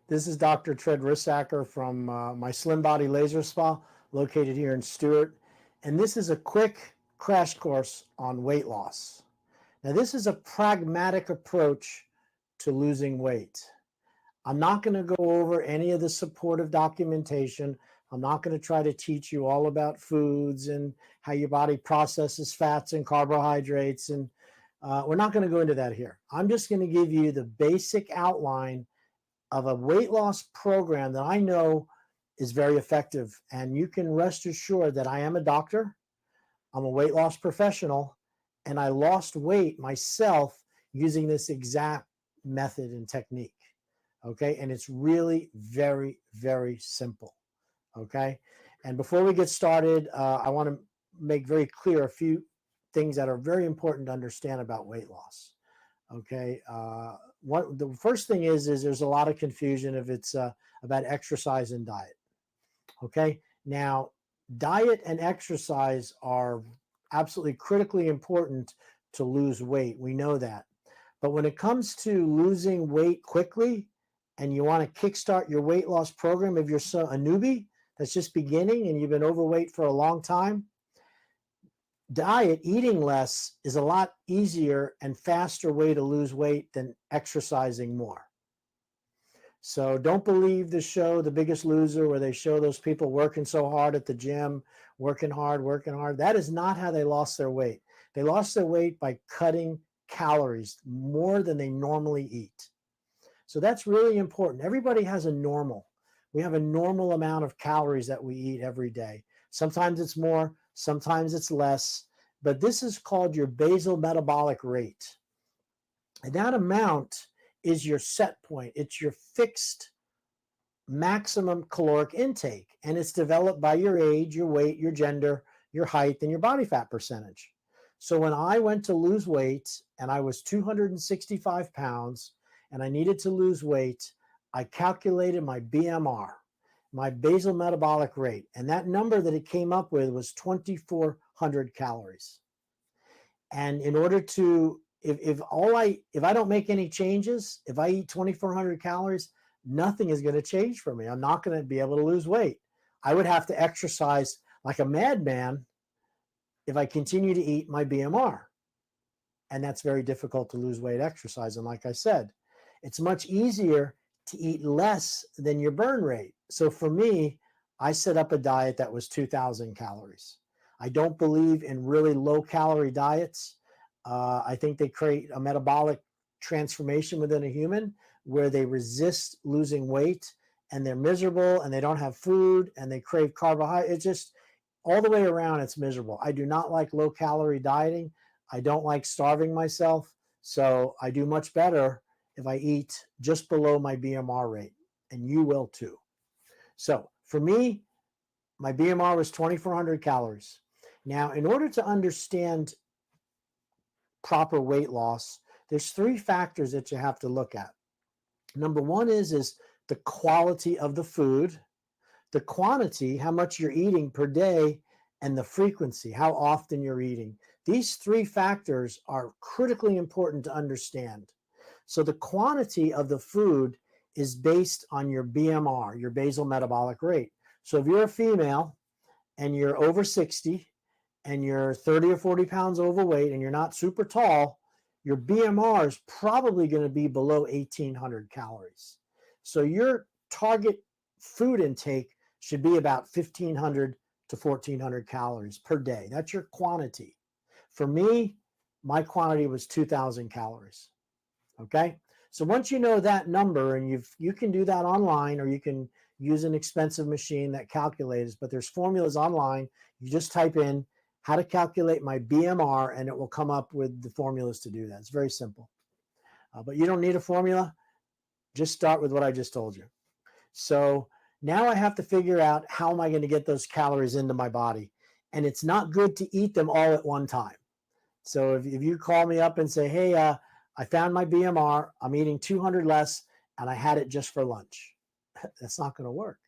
This is Dr. Tread Rissacker from my Slim Body Laser Spa located here in Stewart. And this is a quick crash course on weight loss. Now, this is a pragmatic approach to losing weight. I'm not going to go over any of the supportive documentation. I'm not going to try to teach you all about foods and how your body processes fats and carbohydrates. And we're not going to go into that here. I'm just going to give you the basic outline of a weight loss program that I know is very effective. And you can rest assured that I am a doctor, I'm a weight loss professional, and I lost weight myself using this exact method and technique. Okay. And it's really very, very simple. Okay. And before we get started, I want to make very clear a few things that are very important to understand about weight loss. Okay. The first thing is there's a lot of confusion if it's about exercise and diet. Okay. Now, diet and exercise are absolutely critically important to lose weight. We know that. But when it comes to losing weight quickly and you want to kickstart your weight loss program, if you're a newbie that's just beginning and you've been overweight for a long time, diet, eating less, is a lot easier and faster way to lose weight than exercising more. So don't believe the show, The Biggest Loser, where they show those people working so hard at the gym, working hard, working hard. That is not how they lost their weight. They lost their weight by cutting calories more than they normally eat. So that's really important. Everybody has a normal. We have a normal amount of calories that we eat every day. Sometimes it's more, sometimes it's less, but this is called your basal metabolic rate. And that amount is your set point. It's your fixed maximum caloric intake, and it's developed by your age, your weight, your gender, your height, and your body fat percentage. So when I went to lose weight and I was 265 pounds and I needed to lose weight, I calculated my BMR, my basal metabolic rate, and that number that it came up with was 2,400 calories. And in order to, if I don't make any changes, if I eat 2,400 calories, nothing is going to change for me. I'm not going to be able to lose weight. I would have to exercise like a madman if I continue to eat my BMR. And that's very difficult to lose weight exercise. And like I said, it's much easier to eat less than your burn rate. So for me, I set up a diet that was 2,000 calories. I don't believe in really low calorie diets. I think they create a metabolic transformation within a human where they resist losing weight and they're miserable and they don't have food and they crave carbohydrates. It's just all the way around, it's miserable. I do not like low calorie dieting. I don't like starving myself. So I do much better if I eat just below my BMR rate, and you will too. So for me, my BMR was 2,400 calories. Now, in order to understand proper weight loss, there's three factors that you have to look at. Number one is the quality of the food, the quantity, how much you're eating per day, and the frequency, how often you're eating. These three factors are critically important to understand. So the quantity of the food is based on your BMR, your basal metabolic rate. So if you're a female and you're over 60 and you're 30 or 40 pounds overweight and you're not super tall, your BMR is probably going to be below 1,800 calories. So your target food intake should be about 1,500 to 1,400 calories per day. That's your quantity. For me, my quantity was 2,000 calories. Okay? So once you know that number, and you can do that online, or you can use an expensive machine that calculates, but there's formulas online. You just type in how to calculate my BMR, and it will come up with the formulas to do that. It's very simple. But you don't need a formula. Just start with what I just told you. So now I have to figure out how am I going to get those calories into my body. And it's not good to eat them all at one time. So if you call me up and say, hey, I found my BMR, I'm eating 200 less, and I had it just for lunch. That's not going to work.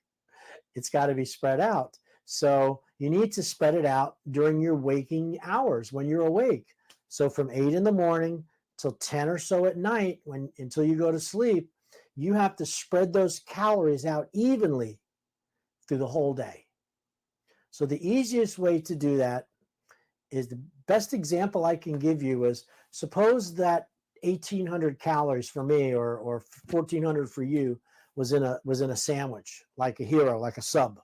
It's got to be spread out. So you need to spread it out during your waking hours when you're awake. So from 8 in the morning till 10 or so at night, until you go to sleep, You have to spread those calories out evenly through the whole day. So the easiest way to do that is, the best example I can give you is, suppose that 1,800 calories for me, or 1,400 for you, was in a sandwich, like a hero, like a sub.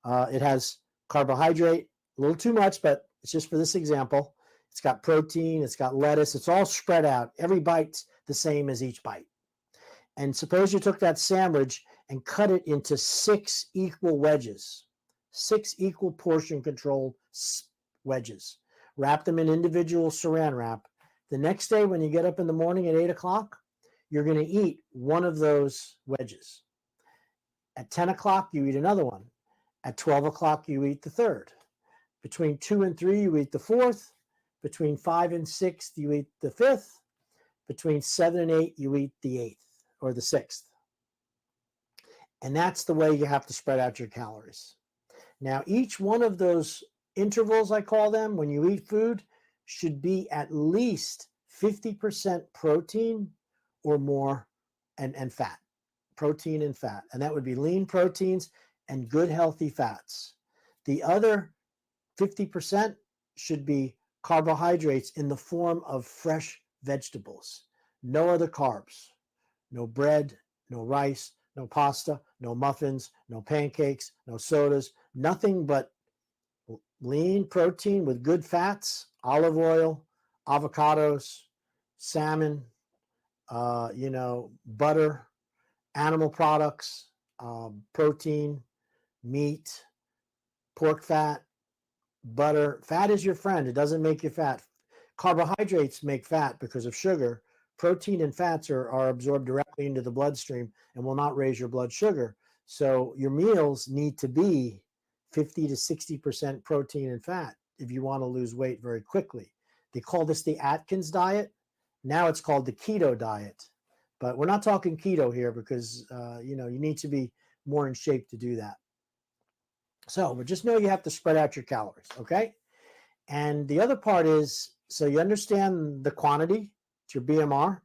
It has carbohydrate, a little too much, but it's just for this example. It's got protein, it's got lettuce, it's all spread out. Every bite's the same as each bite. And suppose you took that sandwich and cut it into 6 equal wedges, 6 equal portion controlled wedges. Wrap them in individual saran wrap. The next day, when you get up in the morning at 8 o'clock, you're going to eat one of those wedges. At 10 o'clock, you eat another one. At 12 o'clock, you eat the third. Between 2 and 3, you eat the fourth. Between 5 and 6, you eat the fifth. Between 7 and 8, you eat the eighth or the sixth. And that's the way you have to spread out your calories. Now, each one of those intervals, I call them, when you eat food, should be at least 50% protein or more, and fat. Protein and fat. And that would be lean proteins and good healthy fats. The other 50% should be carbohydrates in the form of fresh vegetables. No other carbs. No bread, no rice, no pasta, no muffins, no pancakes, no sodas, nothing but lean protein with good fats, olive oil, avocados, salmon, butter, animal products, protein, meat, pork fat, butter. Fat is your friend. It doesn't make you fat. Carbohydrates make fat because of sugar. Protein and fats are absorbed directly into the bloodstream and will not raise your blood sugar. So your meals need to be 50 to 60% protein and fat if you want to lose weight very quickly. They call this the Atkins diet. Now it's called the keto diet. But we're not talking keto here because, you need to be more in shape to do that. So, but just know you have to spread out your calories, okay? And the other part is, so you understand the quantity, it's your BMR,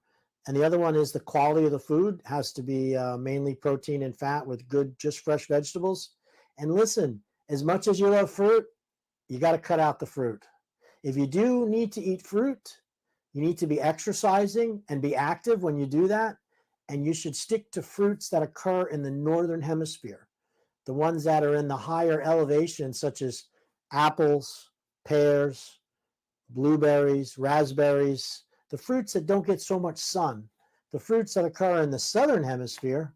and the other one is the quality of the food has to be mainly protein and fat with good, just fresh vegetables. And listen, as much as you love fruit, you got to cut out the fruit. If you do need to eat fruit, you need to be exercising and be active when you do that. And you should stick to fruits that occur in the northern hemisphere. The ones that are in the higher elevations, such as apples, pears, blueberries, raspberries, the fruits that don't get so much sun. The fruits that occur in the southern hemisphere,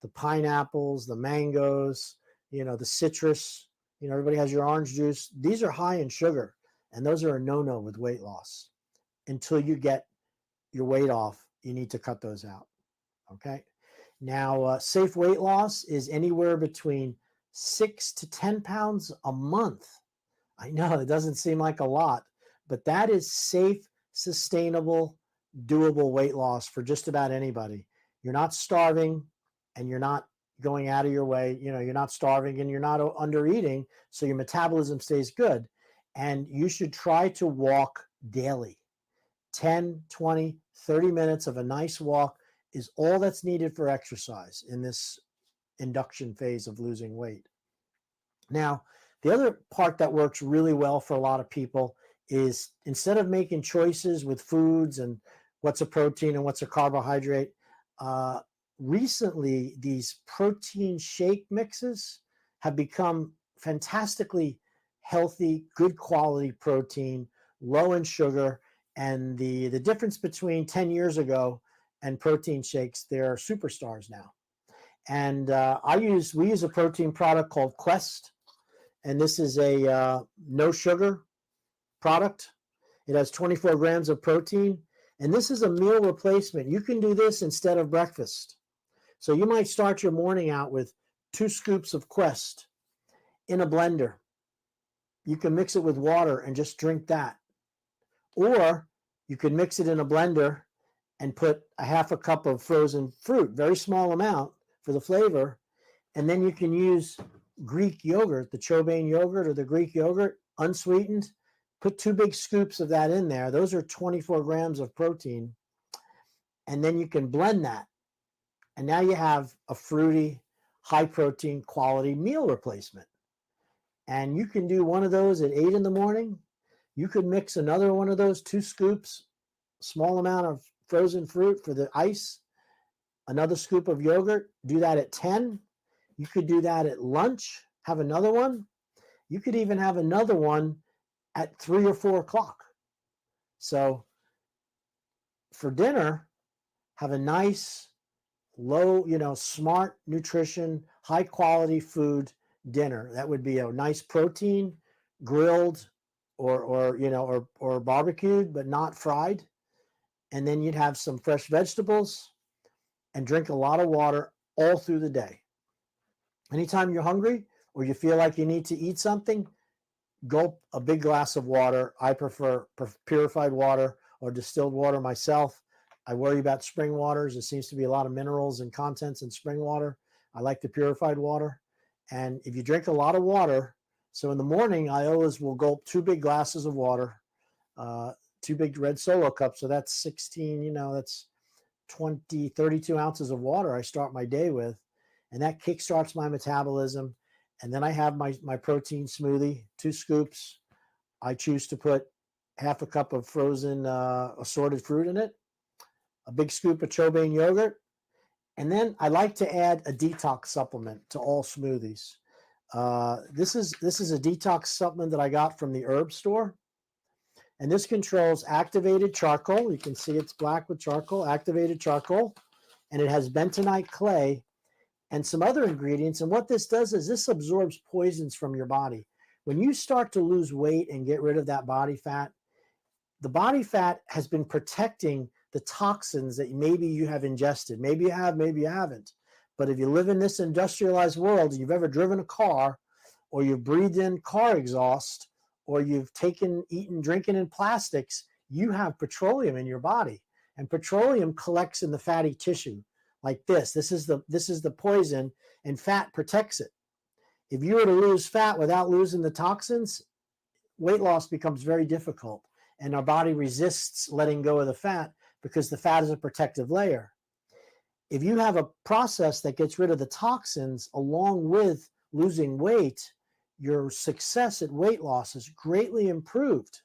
the pineapples, the mangoes, the citrus, everybody has your orange juice. These are high in sugar, and those are a no-no with weight loss. Until you get your weight off, you need to cut those out, okay? Now, safe weight loss is anywhere between 6 to 10 pounds a month. I know it doesn't seem like a lot, but that is safe, sustainable, doable weight loss for just about anybody. You're not starving and you're not going out of your way. You're not starving and you're not under eating, so your metabolism stays good. And you should try to walk daily. 10, 20, 30 minutes of a nice walk is all that's needed for exercise in this induction phase of losing weight. Now, the other part that works really well for a lot of people is, instead of making choices with foods and what's a protein and what's a carbohydrate, recently these protein shake mixes have become fantastically healthy, good quality protein, low in sugar. And the difference between 10 years ago and protein shakes, they're superstars now. And we use a protein product called Quest, and this is a no sugar product. It has 24 grams of protein, and this is a meal replacement. You can do this instead of breakfast. So you might start your morning out with 2 scoops of Quest in a blender. You can mix it with water and just drink that. Or you could mix it in a blender and put a half a cup of frozen fruit, very small amount for the flavor. And then you can use Greek yogurt, the Chobane yogurt or the Greek yogurt, unsweetened. Put 2 big scoops of that in there. Those are 24 grams of protein. And then you can blend that And now you have a fruity, high protein quality meal replacement. And you can do one of those at 8 in the morning. You could mix another one of those, 2 scoops, small amount of frozen fruit for the ice, another scoop of yogurt. Do that at 10. You could do that at lunch, have another one. You could even have another one at 3 or 4 o'clock. So for dinner, have a nice, low, smart nutrition, high quality food dinner. That would be a nice protein, grilled or barbecued, but not fried. And then you'd have some fresh vegetables and drink a lot of water all through the day. Anytime you're hungry or you feel like you need to eat something, gulp a big glass of water. I prefer purified water or distilled water myself. I worry about spring waters. There seems to be a lot of minerals and contents in spring water. I like the purified water. And if you drink a lot of water, so in the morning, I always will gulp 2 big glasses of water, 2 big red Solo cups. So that's 16, that's 20, 32 ounces of water I start my day with. And that kickstarts my metabolism. And then I have my protein smoothie, 2 scoops. I choose to put half a cup of frozen assorted fruit in it, a big scoop of Chobane yogurt. And then I like to add a detox supplement to all smoothies. This is a detox supplement that I got from the herb store. And this controls activated charcoal. You can see it's black with charcoal, activated charcoal. And it has bentonite clay and some other ingredients. And what this does is this absorbs poisons from your body. When you start to lose weight and get rid of that body fat, the body fat has been protecting the toxins that maybe you have ingested. Maybe you have, maybe you haven't. But if you live in this industrialized world, you've ever driven a car, or you've breathed in car exhaust, or you've eaten, drinking in plastics, you have petroleum in your body. And petroleum collects in the fatty tissue like this. This is the poison, and fat protects it. If you were to lose fat without losing the toxins, weight loss becomes very difficult. And our body resists letting go of the fat because the fat is a protective layer. If you have a process that gets rid of the toxins along with losing weight, your success at weight loss is greatly improved.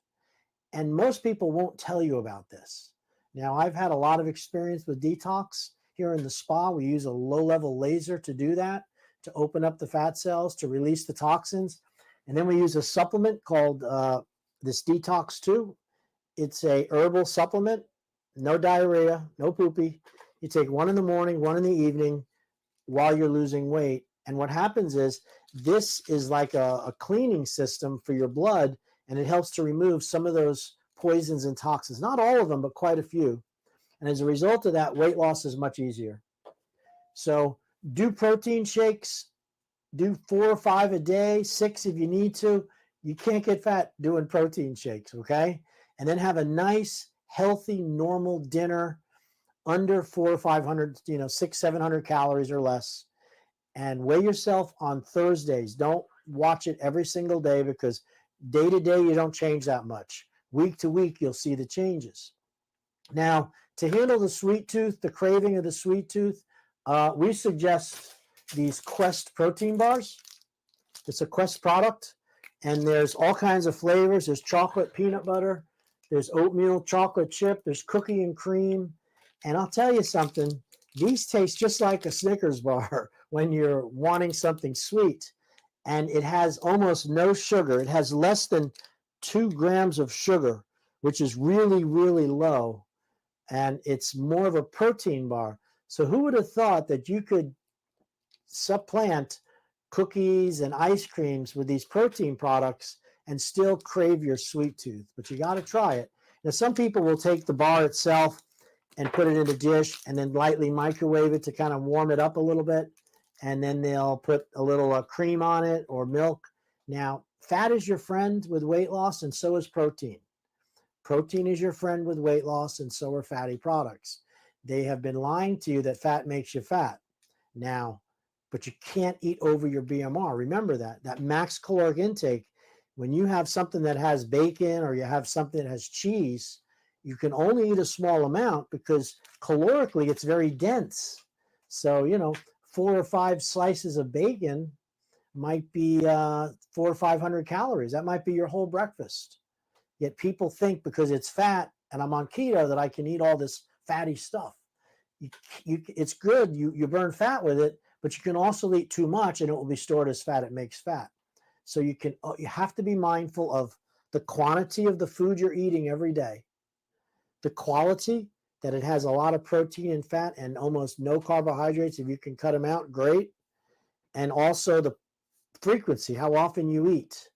And most people won't tell you about this. Now, I've had a lot of experience with detox here in the spa. We use a low-level laser to do that, to open up the fat cells, to release the toxins. And then we use a supplement called this Detox 2. It's a herbal supplement, no diarrhea, no poopy. You take one in the morning, one in the evening while you're losing weight. And what happens is this is like a cleaning system for your blood, and it helps to remove some of those poisons and toxins. Not all of them, but quite a few. And as a result of that, weight loss is much easier. So do protein shakes, do 4 or 5 a day, 6 if you need to. You can't get fat doing protein shakes, okay? And then have a nice, healthy, normal dinner under 400 or 500, 600-700 calories or less. And weigh yourself on Thursdays. Don't watch it every single day, because day to day you don't change that much. Week to week you'll see the changes. Now, to handle the sweet tooth, the craving of the sweet tooth, we suggest these Quest protein bars. It's a Quest product, and there's all kinds of flavors. There's chocolate peanut butter, there's oatmeal chocolate chip, there's cookie and cream. And I'll tell you something, these taste just like a Snickers bar when you're wanting something sweet. And it has almost no sugar. It has less than 2 grams of sugar, which is really, really low. And it's more of a protein bar. So who would have thought that you could supplant cookies and ice creams with these protein products and still crave your sweet tooth? But you got to try it. Now, some people will take the bar itself and put it in a dish and then lightly microwave it to kind of warm it up a little bit. And then they'll put a little cream on it or milk. Now, fat is your friend with weight loss, and so is protein. Protein is your friend with weight loss, and so are fatty products. They have been lying to you that fat makes you fat. Now, but you can't eat over your BMR. Remember that max caloric intake, when you have something that has bacon or you have something that has cheese, you can only eat a small amount because calorically it's very dense. So, 4 or 5 slices of bacon might be 400 or 500 calories. That might be your whole breakfast. Yet people think because it's fat and I'm on keto that I can eat all this fatty stuff. It's good. You burn fat with it, but you can also eat too much and it will be stored as fat. It makes fat. So you have to be mindful of the quantity of the food you're eating every day, the quality, that it has a lot of protein and fat and almost no carbohydrates. If you can cut them out, great. And also the frequency, how often you eat.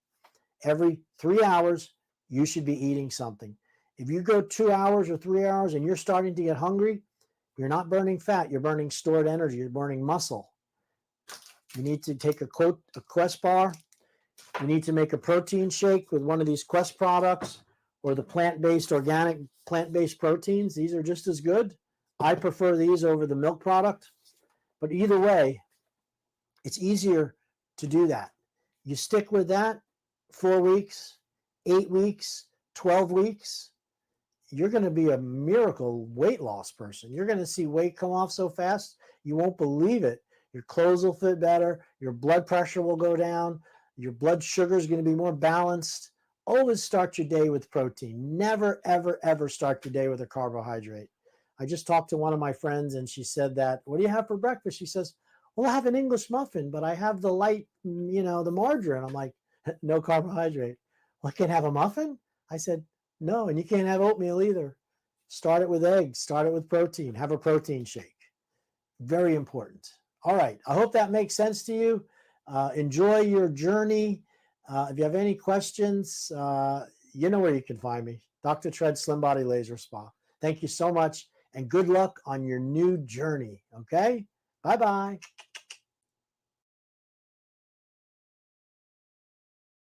Every 3 hours, you should be eating something. If you go 2 hours or 3 hours and you're starting to get hungry, you're not burning fat, you're burning stored energy, you're burning muscle. You need to take a Quest bar. You need to make a protein shake with one of these Quest products or the organic plant-based proteins. These are just as good. I prefer these over the milk product. But either way, it's easier to do that. You stick with that 4 weeks, 8 weeks, 12 weeks, you're going to be a miracle weight loss person. You're going to see weight come off so fast, you won't believe it. Your clothes will fit better. Your blood pressure will go down. Your blood sugar is going to be more balanced. Always start your day with protein. Never, ever, ever start your day with a carbohydrate. I just talked to one of my friends and she said that, what do you have for breakfast? She says, well, I have an English muffin, but I have the light, the margarine. I'm like, no carbohydrate. Well, I can't have a muffin? I said, no, and you can't have oatmeal either. Start it with eggs. Start it with protein. Have a protein shake. Very important. All right. I hope that makes sense to you. Enjoy your journey. If you have any questions, you know where you can find me. Dr. Tread Slim Body Laser Spa. Thank you so much, and good luck on your new journey. Okay? Bye-bye.